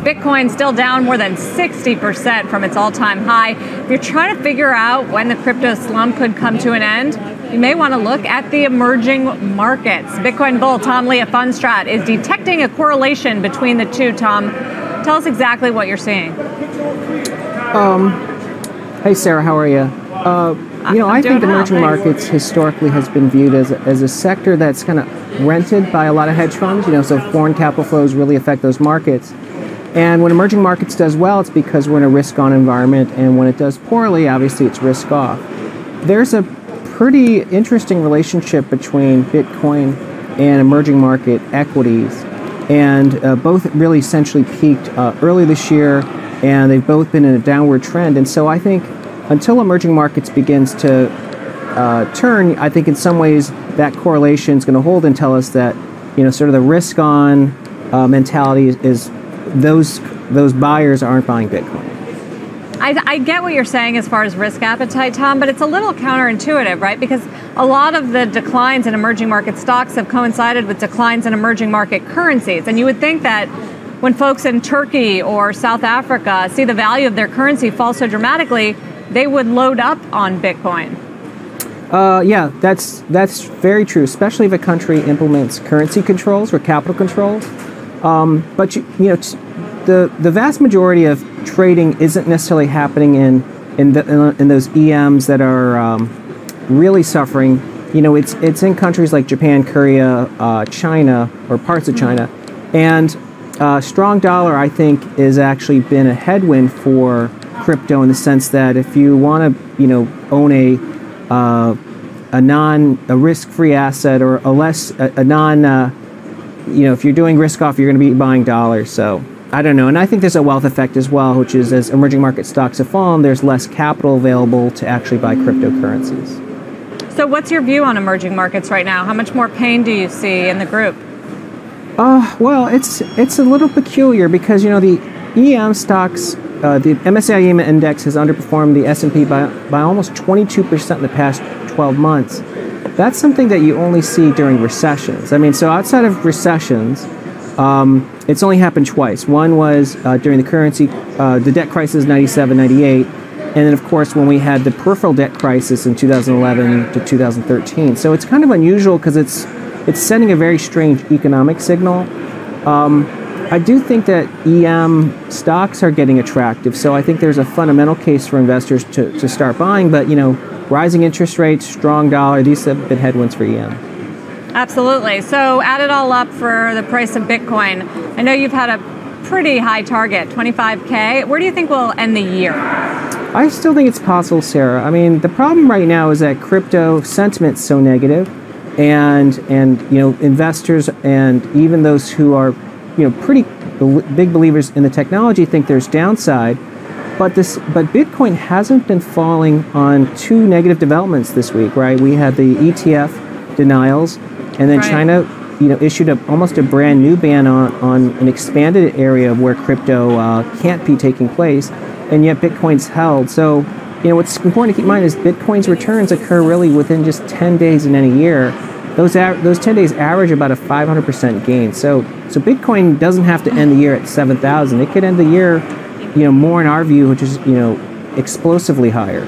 Bitcoin still down more than 60% from its all-time high. If you're trying to figure out when the crypto slump could come to an end, you may want to look at the emerging markets. Bitcoin bull Tom Lee at Fundstrat is detecting a correlation between the two. Tom, tell us exactly what you're seeing. Hey, Sarah, how are you? I think emerging markets historically has been viewed as a sector that's kind of rented by a lot of hedge funds. So foreign capital flows really affect those markets. And when emerging markets does well, it's because we're in a risk-on environment, and when it does poorly, obviously it's risk-off. There's a pretty interesting relationship between Bitcoin and emerging market equities, and both really essentially peaked early this year, and they've both been in a downward trend. And so I think until emerging markets begins to turn, I think in some ways that correlation is going to hold and tell us that sort of the risk-on mentality is those buyers aren't buying Bitcoin. I get what you're saying as far as risk appetite, Tom, but it's a little counterintuitive, right? Because a lot of the declines in emerging market stocks have coincided with declines in emerging market currencies. And you would think that when folks in Turkey or South Africa see the value of their currency fall so dramatically, they would load up on Bitcoin. Yeah, that's very true, especially if a country implements currency controls or capital controls. But the vast majority of trading isn't necessarily happening in those EMs that are really suffering. It's in countries like Japan, Korea, China, or parts of China, and strong dollar, I think, has actually been a headwind for crypto in the sense that if you want to own a risk-free asset or if you're doing risk off, you're going to be buying dollars. So I don't know. And I think there's a wealth effect as well, which is as emerging market stocks have fallen, there's less capital available to actually buy cryptocurrencies. So what's your view on emerging markets right now? How much more pain do you see in the group? Well, it's a little peculiar because, the EM stocks, the MSCI EM index has underperformed the S&P by almost 22% in the past 12 months. That's something that you only see during recessions. So outside of recessions, it's only happened twice. One was during the debt crisis, 97, 98. And then, of course, when we had the peripheral debt crisis in 2011 to 2013. So it's kind of unusual because it's sending a very strange economic signal. I do think that EM stocks are getting attractive. So I think there's a fundamental case for investors to start buying. But, rising interest rates, strong dollar, these have been headwinds for EM. Absolutely. So add it all up for the price of Bitcoin. I know you've had a pretty high target, 25K. Where do you think we'll end the year? I still think it's possible, Sarah. The problem right now is that crypto sentiment's so negative, and investors and even those who are pretty big believers in the technology think there's downside. But Bitcoin hasn't been falling on two negative developments this week, right? We had the ETF denials, and then China, issued almost a brand new ban on an expanded area where crypto can't be taking place, and yet Bitcoin's held. So, what's important to keep in mind is Bitcoin's returns occur really within just 10 days in any year. Those 10 days average about a 500% gain. So Bitcoin doesn't have to end the year at 7,000. It could end the year more in our view, which is, explosively higher.